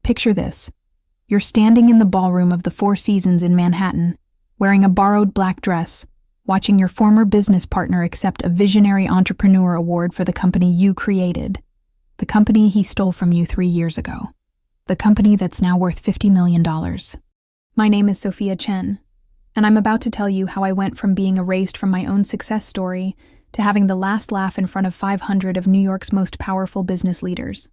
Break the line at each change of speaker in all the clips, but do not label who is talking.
Picture this. You're standing in the ballroom of the Four Seasons in Manhattan, wearing a borrowed black dress, watching your former business partner accept a Visionary Entrepreneur Award for the company you created. The company he stole from you 3 years ago. The company that's now worth $50 million. My name is Sophia Chen, and I'm about to tell you how I went from being erased from my own success story to having the last laugh in front of 500 of New York's most powerful business leaders.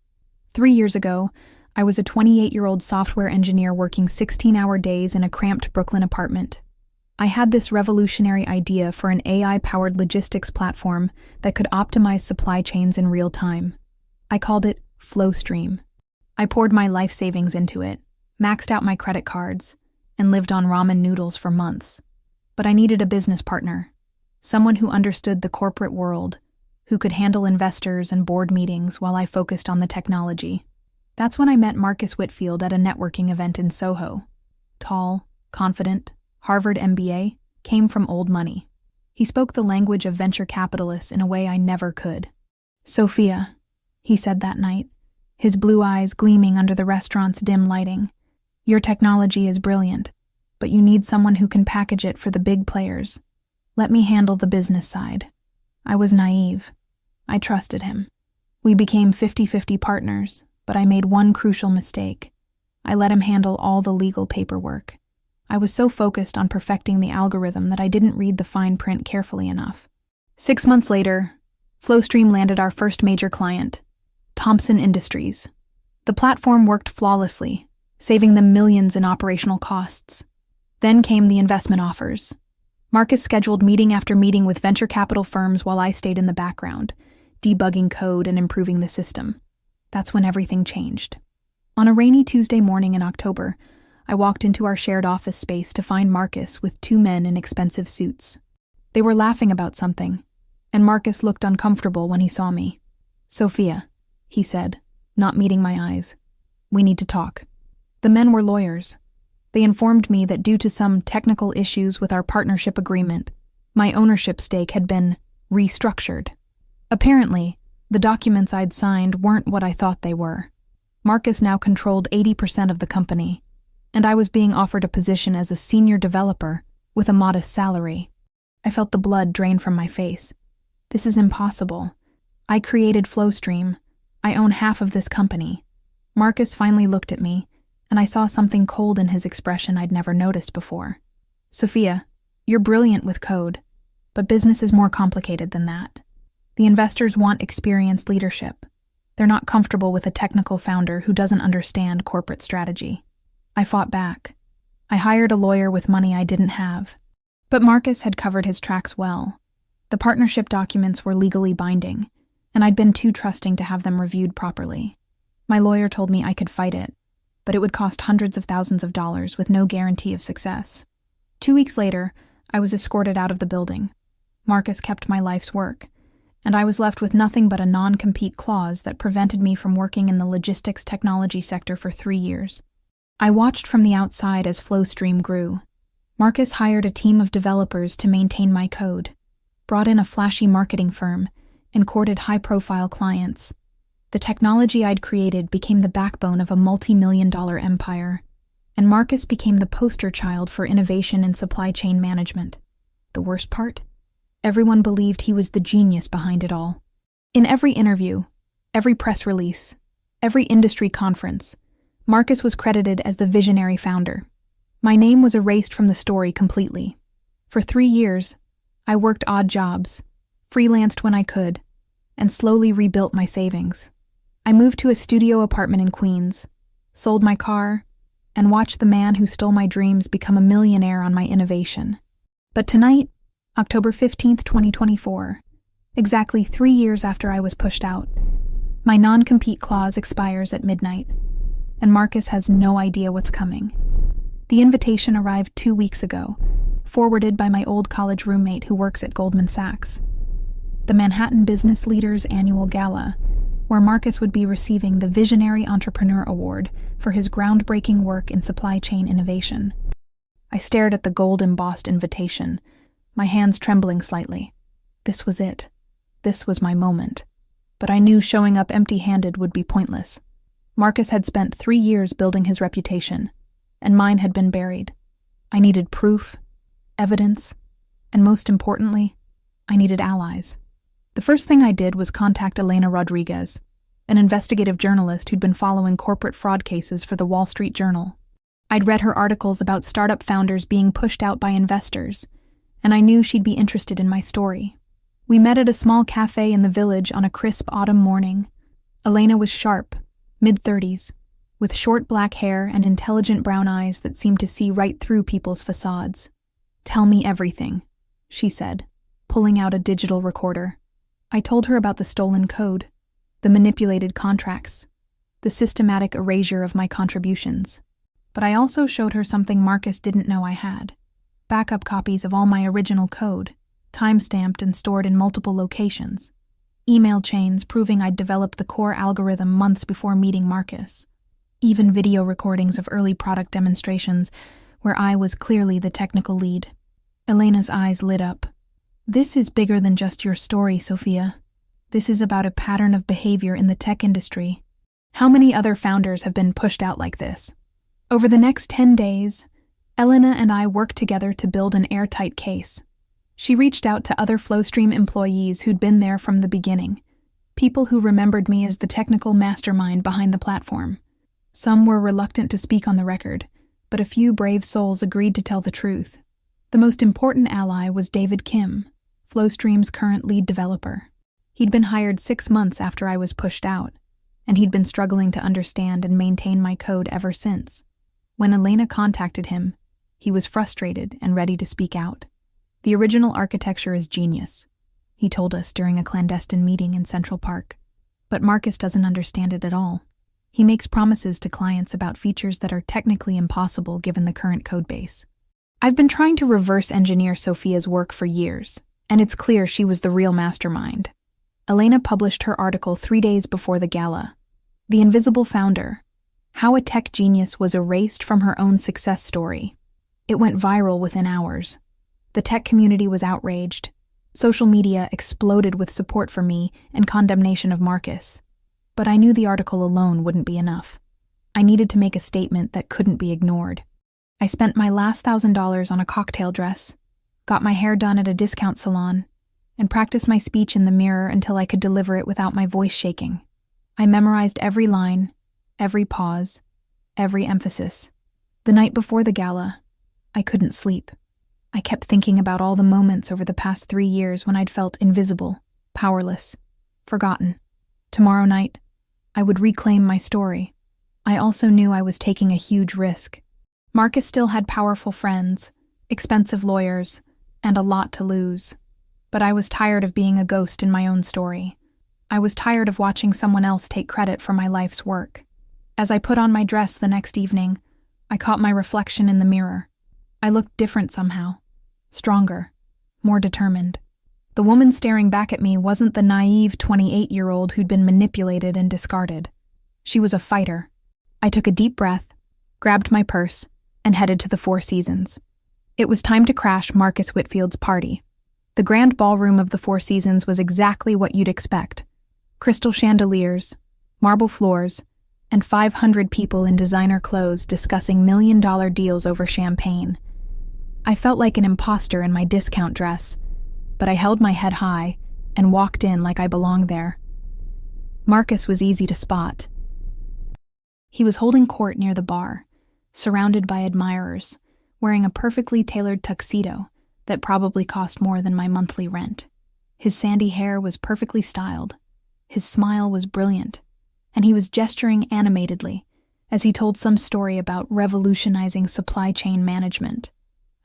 3 years ago, I was a 28-year-old software engineer working 16-hour days in a cramped Brooklyn apartment. I had this revolutionary idea for an AI-powered logistics platform that could optimize supply chains in real time. I called it FlowStream. I poured my life savings into it, maxed out my credit cards, and lived on ramen noodles for months. But I needed a business partner, someone who understood the corporate world, who could handle investors and board meetings while I focused on the technology. That's when I met Marcus Whitfield at a networking event in Soho. Tall, confident, Harvard MBA, came from old money. He spoke the language of venture capitalists in a way I never could. "Sophia," he said that night, his blue eyes gleaming under the restaurant's dim lighting. "Your technology is brilliant, but you need someone who can package it for the big players. Let me handle the business side." I was naive. I trusted him. We became 50-50 partners, but I made one crucial mistake. I let him handle all the legal paperwork. I was so focused on perfecting the algorithm that I didn't read the fine print carefully enough. 6 months later, FlowStream landed our first major client, Thompson Industries. The platform worked flawlessly, saving them millions in operational costs. Then came the investment offers. Marcus scheduled meeting after meeting with venture capital firms while I stayed in the background, debugging code and improving the system. That's when everything changed. On a rainy Tuesday morning in October, I walked into our shared office space to find Marcus with 2 men in expensive suits. They were laughing about something, and Marcus looked uncomfortable when he saw me. "Sophia," he said, not meeting my eyes. "We need to talk." The men were lawyers. They informed me that due to some technical issues with our partnership agreement, my ownership stake had been restructured. Apparently, the documents I'd signed weren't what I thought they were. Marcus now controlled 80% of the company, and I was being offered a position as a senior developer with a modest salary. I felt the blood drain from my face. This is impossible. I created FlowStream. I own half of this company. Marcus finally looked at me, and I saw something cold in his expression I'd never noticed before. "Sophia, you're brilliant with code, but business is more complicated than that. The investors want experienced leadership. They're not comfortable with a technical founder who doesn't understand corporate strategy." I fought back. I hired a lawyer with money I didn't have. But Marcus had covered his tracks well. The partnership documents were legally binding, and I'd been too trusting to have them reviewed properly. My lawyer told me I could fight it, but it would cost hundreds of thousands of dollars with no guarantee of success. 2 weeks later, I was escorted out of the building. Marcus kept my life's work, and I was left with nothing but a non-compete clause that prevented me from working in the logistics technology sector for 3 years. I watched from the outside as FlowStream grew. Marcus hired a team of developers to maintain my code, brought in a flashy marketing firm, and courted high-profile clients. The technology I'd created became the backbone of a multi-million-dollar empire, and Marcus became the poster child for innovation in supply chain management. The worst part? Everyone believed he was the genius behind it all. In every interview, every press release, every industry conference, Marcus was credited as the visionary founder. My name was erased from the story completely. For 3 years, I worked odd jobs, freelanced when I could, and slowly rebuilt my savings. I moved to a studio apartment in Queens, sold my car, and watched the man who stole my dreams become a millionaire on my innovation. But tonight, October 15th, 2024, exactly 3 years after I was pushed out, my non-compete clause expires at midnight, and Marcus has no idea what's coming. The invitation arrived 2 weeks ago, forwarded by my old college roommate who works at Goldman Sachs. The Manhattan Business Leaders Annual Gala, where Marcus would be receiving the Visionary Entrepreneur Award for his groundbreaking work in supply chain innovation. I stared at the gold-embossed invitation, my hands trembling slightly. This was it. This was my moment. But I knew showing up empty-handed would be pointless. Marcus had spent 3 years building his reputation, and mine had been buried. I needed proof, evidence, and most importantly, I needed allies. The first thing I did was contact Elena Rodriguez, an investigative journalist who'd been following corporate fraud cases for the Wall Street Journal. I'd read her articles about startup founders being pushed out by investors, and I knew she'd be interested in my story. We met at a small cafe in the village on a crisp autumn morning. Elena was sharp, mid-30s, with short black hair and intelligent brown eyes that seemed to see right through people's facades. "Tell me everything," she said, pulling out a digital recorder. I told her about the stolen code, the manipulated contracts, the systematic erasure of my contributions. But I also showed her something Marcus didn't know I had: backup copies of all my original code, time-stamped and stored in multiple locations. Email chains proving I'd developed the core algorithm months before meeting Marcus. Even video recordings of early product demonstrations where I was clearly the technical lead. Elena's eyes lit up. "This is bigger than just your story, Sophia. This is about a pattern of behavior in the tech industry. How many other founders have been pushed out like this?" Over the next 10 days, Elena and I worked together to build an airtight case. She reached out to other Flowstream employees who'd been there from the beginning, people who remembered me as the technical mastermind behind the platform. Some were reluctant to speak on the record, but a few brave souls agreed to tell the truth. The most important ally was David Kim, Flowstream's current lead developer. He'd been hired 6 months after I was pushed out, and he'd been struggling to understand and maintain my code ever since. When Elena contacted him, he was frustrated and ready to speak out. "The original architecture is genius," he told us during a clandestine meeting in Central Park. "But Marcus doesn't understand it at all. He makes promises to clients about features that are technically impossible given the current codebase." I've been trying to reverse engineer Sophia's work for years, and it's clear she was the real mastermind. Elena published her article 3 days before the gala. "The Invisible Founder: How a Tech Genius Was Erased from Her Own Success Story." It went viral within hours. The tech community was outraged. Social media exploded with support for me and condemnation of Marcus. But I knew the article alone wouldn't be enough. I needed to make a statement that couldn't be ignored. I spent my last $1,000 on a cocktail dress, got my hair done at a discount salon, and practiced my speech in the mirror until I could deliver it without my voice shaking. I memorized every line, every pause, every emphasis. The night before the gala, I couldn't sleep. I kept thinking about all the moments over the past 3 years when I'd felt invisible, powerless, forgotten. Tomorrow night, I would reclaim my story. I also knew I was taking a huge risk. Marcus still had powerful friends, expensive lawyers, and a lot to lose. But I was tired of being a ghost in my own story. I was tired of watching someone else take credit for my life's work. As I put on my dress the next evening, I caught my reflection in the mirror. I looked different somehow. Stronger, more determined. The woman staring back at me wasn't the naive 28-year-old who'd been manipulated and discarded. She was a fighter. I took a deep breath, grabbed my purse, and headed to the Four Seasons. It was time to crash Marcus Whitfield's party. The grand ballroom of the Four Seasons was exactly what you'd expect. Crystal chandeliers, marble floors, and 500 people in designer clothes discussing million-dollar deals over champagne. I felt like an imposter in my discount dress, but I held my head high and walked in like I belonged there. Marcus was easy to spot. He was holding court near the bar, surrounded by admirers, wearing a perfectly tailored tuxedo that probably cost more than my monthly rent. His sandy hair was perfectly styled. His smile was brilliant, and he was gesturing animatedly as he told some story about revolutionizing supply chain management.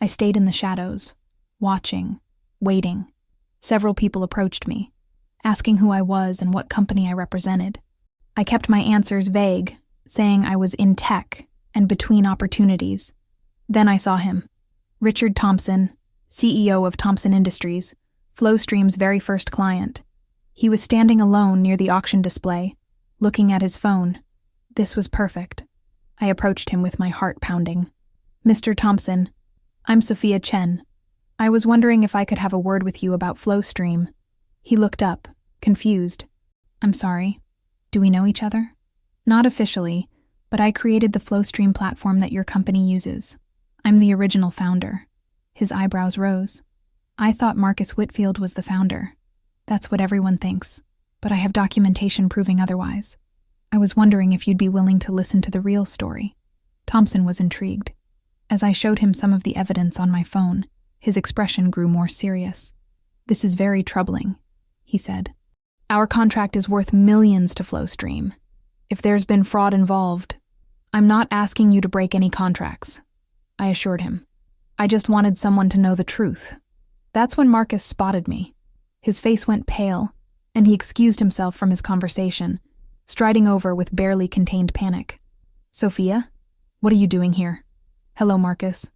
I stayed in the shadows, watching, waiting. Several people approached me, asking who I was and what company I represented. I kept my answers vague, saying I was in tech and between opportunities. Then I saw him. Richard Thompson, CEO of Thompson Industries, Flowstream's very first client. He was standing alone near the auction display, looking at his phone. This was perfect. I approached him with my heart pounding. "Mr. Thompson, I'm Sophia Chen. I was wondering if I could have a word with you about Flowstream." He looked up, confused. "I'm sorry. Do we know each other?" Not officially, but I created the FlowStream platform that your company uses. I'm the original founder. His eyebrows rose. I thought Marcus Whitfield was the founder. That's what everyone thinks, but I have documentation proving otherwise. I was wondering if you'd be willing to listen to the real story. Thompson was intrigued. As I showed him some of the evidence on my phone, his expression grew more serious. This is very troubling, he said. Our contract is worth millions to FlowStream. If there's been fraud involved, I'm not asking you to break any contracts, I assured him. I just wanted someone to know the truth. That's when Marcus spotted me. His face went pale, and he excused himself from his conversation, striding over with barely contained panic. Sophia, what are you doing here? Hello, Marcus.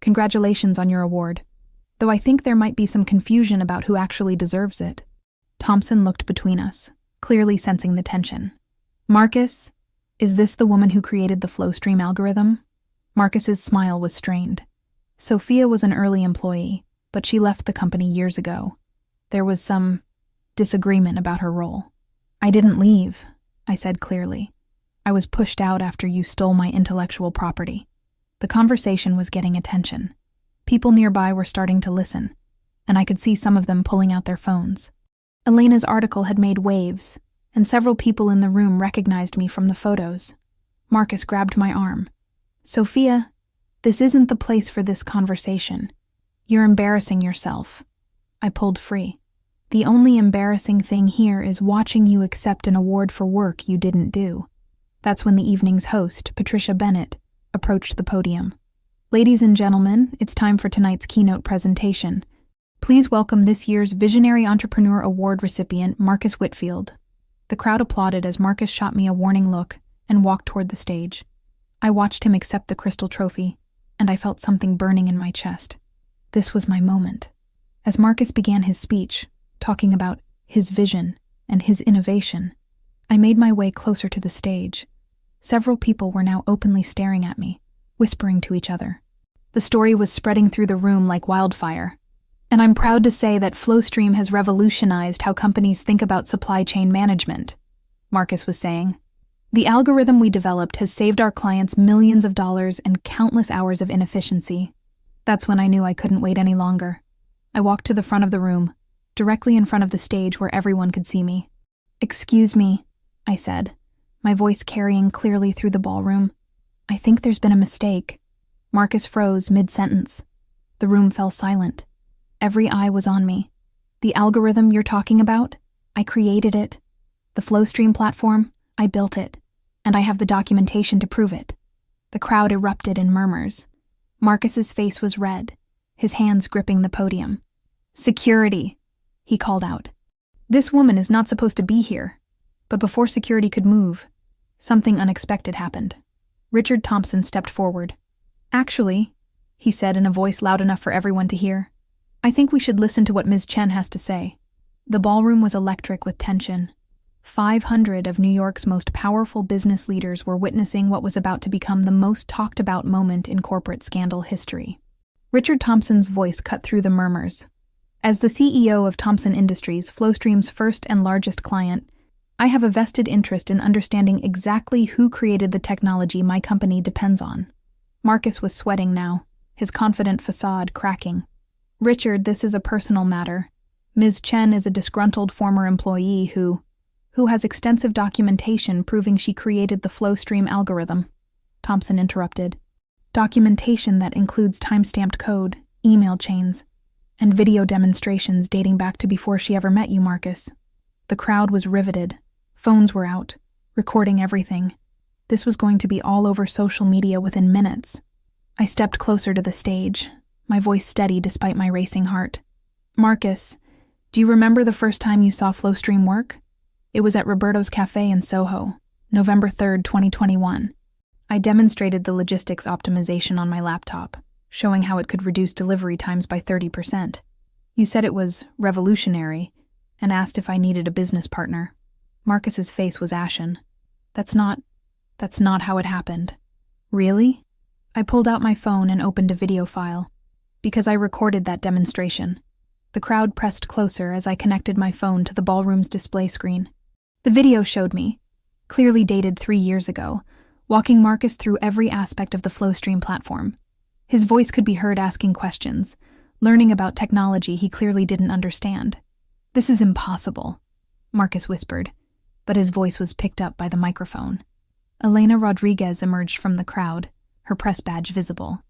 Congratulations on your award, though I think there might be some confusion about who actually deserves it. Thompson looked between us, clearly sensing the tension. Marcus, is this the woman who created the FlowStream algorithm? Marcus's smile was strained. Sophia was an early employee, but she left the company years ago. There was some disagreement about her role. I didn't leave, I said clearly. I was pushed out after you stole my intellectual property. The conversation was getting attention. People nearby were starting to listen, and I could see some of them pulling out their phones. Elena's article had made waves, and several people in the room recognized me from the photos. Marcus grabbed my arm. Sophia, this isn't the place for this conversation. You're embarrassing yourself. I pulled free. The only embarrassing thing here is watching you accept an award for work you didn't do. That's when the evening's host, Patricia Bennett, approached the podium. Ladies and gentlemen, it's time for tonight's keynote presentation. Please welcome this year's Visionary Entrepreneur Award recipient, Marcus Whitfield. The crowd applauded as Marcus shot me a warning look and walked toward the stage. I watched him accept the crystal trophy, and I felt something burning in my chest. This was my moment. As Marcus began his speech, talking about his vision and his innovation, I made my way closer to the stage. Several people were now openly staring at me, whispering to each other. The story was spreading through the room like wildfire, and I'm proud to say that FlowStream has revolutionized how companies think about supply chain management, Marcus was saying. The algorithm we developed has saved our clients millions of dollars and countless hours of inefficiency. That's when I knew I couldn't wait any longer. I walked to the front of the room, directly in front of the stage where everyone could see me. Excuse me, I said, my voice carrying clearly through the ballroom. I think there's been a mistake. Marcus froze mid-sentence. The room fell silent. Every eye was on me. The algorithm you're talking about? I created it. The FlowStream platform? I built it. And I have the documentation to prove it. The crowd erupted in murmurs. Marcus's face was red, his hands gripping the podium. Security, he called out. This woman is not supposed to be here. But before security could move, something unexpected happened. Richard Thompson stepped forward. Actually, he said in a voice loud enough for everyone to hear, I think we should listen to what Ms. Chen has to say. The ballroom was electric with tension. 500 of New York's most powerful business leaders were witnessing what was about to become the most talked-about moment in corporate scandal history. Richard Thompson's voice cut through the murmurs. As the CEO of Thompson Industries, FlowStream's first and largest client, I have a vested interest in understanding exactly who created the technology my company depends on. Marcus was sweating now, his confident facade cracking. Richard, this is a personal matter. Ms. Chen is a disgruntled former employee who has extensive documentation proving she created the FlowStream algorithm. Thompson interrupted. Documentation that includes time-stamped code, email chains, and video demonstrations dating back to before she ever met you, Marcus. The crowd was riveted. Phones were out, recording everything. This was going to be all over social media within minutes. I stepped closer to the stage, my voice steady despite my racing heart. Marcus, do you remember the first time you saw FlowStream work? It was at Roberto's Cafe in Soho, November 3rd, 2021. I demonstrated the logistics optimization on my laptop, showing how it could reduce delivery times by 30%. You said it was revolutionary, and asked if I needed a business partner. Marcus's face was ashen. That's not how it happened. Really? I pulled out my phone and opened a video file. Because I recorded that demonstration. The crowd pressed closer as I connected my phone to the ballroom's display screen. The video showed me, clearly dated 3 years ago, walking Marcus through every aspect of the FlowStream platform. His voice could be heard asking questions, learning about technology he clearly didn't understand. "This is impossible," Marcus whispered, but his voice was picked up by the microphone. Elena Rodriguez emerged from the crowd, her press badge visible.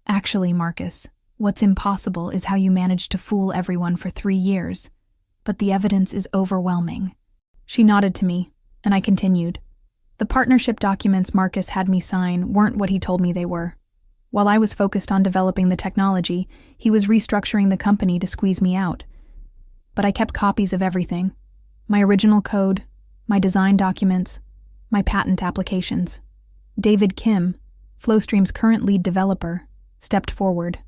"Actually, Marcus, what's impossible is how you managed to fool everyone for 3 years. But the evidence is overwhelming." She nodded to me, and I continued. "The partnership documents Marcus had me sign weren't what he told me they were. While I was focused on developing the technology, he was restructuring the company to squeeze me out. But I kept copies of everything. My original code, my design documents, my patent applications." David Kim, FlowStream's current lead developer, stepped forward.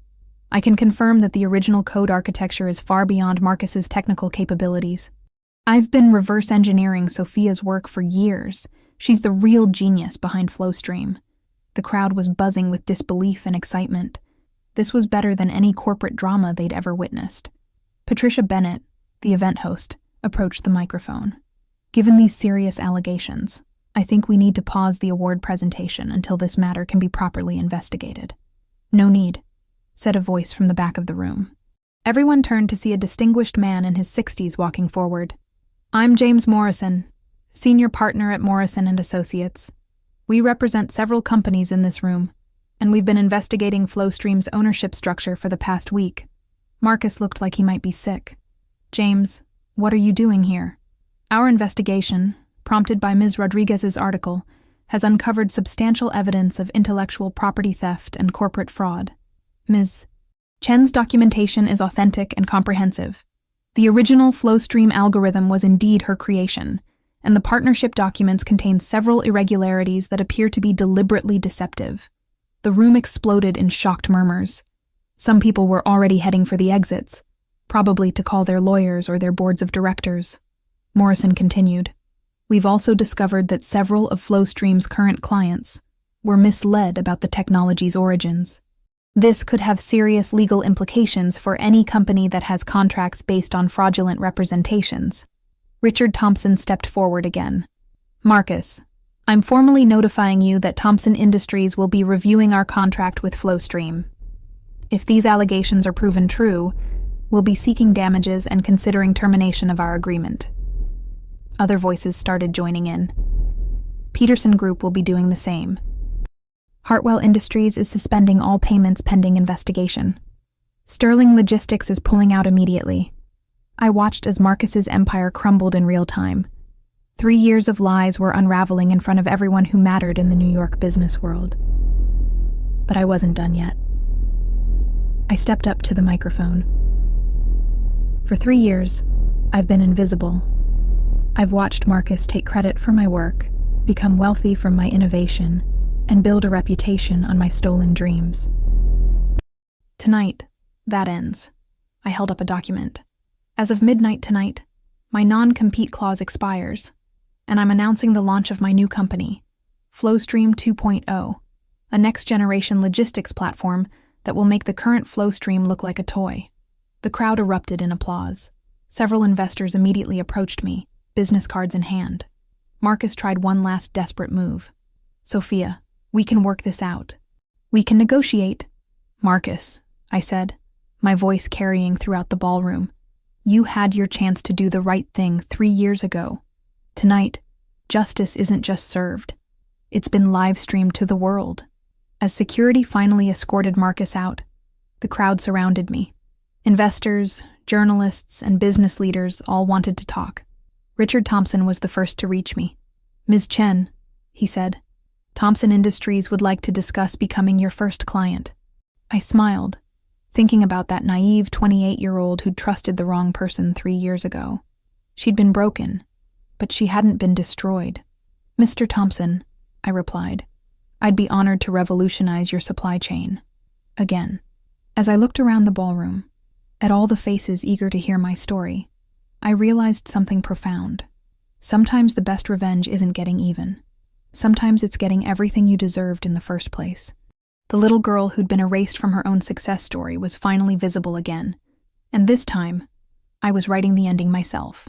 "I can confirm that the original code architecture is far beyond Marcus's technical capabilities. I've been reverse engineering Sophia's work for years. She's the real genius behind FlowStream." The crowd was buzzing with disbelief and excitement. This was better than any corporate drama they'd ever witnessed. Patricia Bennett, the event host, approached the microphone. "Given these serious allegations, I think we need to pause the award presentation until this matter can be properly investigated." "No need," said a voice from the back of the room. Everyone turned to see a distinguished man in his 60s walking forward. "I'm James Morrison, senior partner at Morrison & Associates. We represent several companies in this room, and we've been investigating FlowStream's ownership structure for the past week." Marcus looked like he might be sick. "James, what are you doing here?" "Our investigation, prompted by Ms. Rodriguez's article, has uncovered substantial evidence of intellectual property theft and corporate fraud. Ms. Chen's documentation is authentic and comprehensive. The original FlowStream algorithm was indeed her creation, and the partnership documents contain several irregularities that appear to be deliberately deceptive." The room exploded in shocked murmurs. Some people were already heading for the exits, probably to call their lawyers or their boards of directors. Morrison continued. "We've also discovered that several of FlowStream's current clients were misled about the technology's origins. This could have serious legal implications for any company that has contracts based on fraudulent representations." Richard Thompson stepped forward again. "Marcus, I'm formally notifying you that Thompson Industries will be reviewing our contract with FlowStream. If these allegations are proven true, we'll be seeking damages and considering termination of our agreement." Other voices started joining in. Peterson Group will be doing the same. Hartwell Industries is suspending all payments pending investigation. Sterling Logistics is pulling out immediately. I watched as Marcus's empire crumbled in real time. 3 years of lies were unraveling in front of everyone who mattered in the New York business world. But I wasn't done yet. I stepped up to the microphone. "For 3 years, I've been invisible. I've watched Marcus take credit for my work, become wealthy from my innovation, and build a reputation on my stolen dreams. Tonight, that ends." I held up a document. "As of midnight tonight, my non-compete clause expires, and I'm announcing the launch of my new company, FlowStream 2.0, a next-generation logistics platform that will make the current FlowStream look like a toy." The crowd erupted in applause. Several investors immediately approached me, business cards in hand. Marcus tried one last desperate move. "Sophia, we can work this out. We can negotiate." "Marcus," I said, my voice carrying throughout the ballroom, "you had your chance to do the right thing 3 years ago. Tonight, justice isn't just served. It's been live-streamed to the world." As security finally escorted Marcus out, the crowd surrounded me. Investors, journalists, and business leaders all wanted to talk. Richard Thompson was the first to reach me. "Ms. Chen," he said, "Thompson Industries would like to discuss becoming your first client." I smiled, thinking about that naive 28-year-old who'd trusted the wrong person 3 years ago. She'd been broken, but she hadn't been destroyed. "Mr. Thompson," I replied, "I'd be honored to revolutionize your supply chain." Again, as I looked around the ballroom, at all the faces eager to hear my story, I realized something profound. Sometimes the best revenge isn't getting even. Sometimes it's getting everything you deserved in the first place. The little girl who'd been erased from her own success story was finally visible again, and this time, I was writing the ending myself.